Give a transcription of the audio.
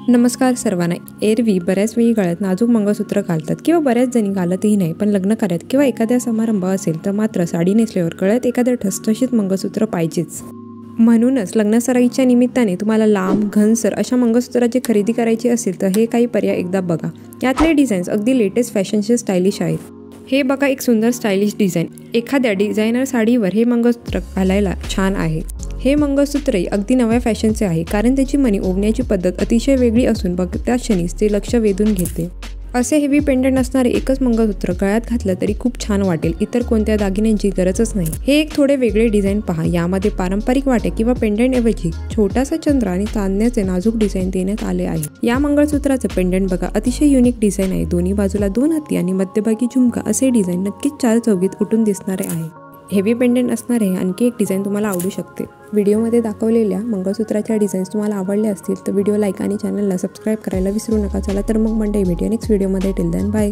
नमस्कार सर्वांना. एरवी बऱ्याच वेळी गळ्यात नाजूक मंगळसूत्र घालतात किंवा बऱ्याच जणी घालतही नाही, पण लग्न कार्यात किंवा एखाद्या समारंभ असेल तर मात्र साडी नेसल्यावर गळ्यात एखादं ठसठशीत मंगळसूत्र पाहिजेच. म्हणूनच लग्नसराईच्या निमित्ताने तुम्हाला लांब घनसर अशा मंगळसूत्राची खरेदी करायची असेल तर हे काही पर्याय एकदा बघा. यातले डिझाईन्स अगदी लेटेस्ट फॅशनचे स्टायलिश आहेत. हे बघा, एक सुंदर स्टायलिश डिझाईन. एखाद्या डिझायनर साडीवर हे मंगळसूत्र घालायला छान आहे. हे मंगळसूत्रही अगदी नव्या फॅशनचे आहे, कारण त्याची मणी ओवण्याची पद्धत अतिशय वेगळी असून बघत्या क्षणीच ते लक्ष वेधून घेते. असे हेवी पेंडंट असणारे एकच मंगळसूत्र गळ्यात घातलं तरी खूप छान वाटेल. इतर कोणत्या दागिन्यांची गरजच नाही. हे एक थोडे वेगळे डिझाईन पहा. यामध्ये पारंपरिक वाटे किंवा पेंडंट ऐवजी छोटासा चंद्र आणि चांदण्याचे नाजूक डिझाईन देण्यात आले आहे. या मंगळसूत्राचं पेंडंट बघा, अतिशय युनिक डिझाईन आहे. दोन्ही बाजूला 2 हत्ती आणि मध्यभागी झुमका असे डिझाईन नक्कीच चार चौघीत उठून दिसणारे आहे. हेवी पेंडंट असणारे आणखी एक डिझाईन तुम्हाला आवडू शकते. व्हिडिओमध्ये दाखवलेल्या मंगळसूत्राच्या डिझाईन्स तुम्हाला आवडल्या असतील तर व्हिडिओ लाईक आणि चॅनलला सबस्क्राईब करायला विसरू नका. चला तर मग मंडळी, भेटूया नेक्स्ट व्हिडिओमध्ये. Till then bye.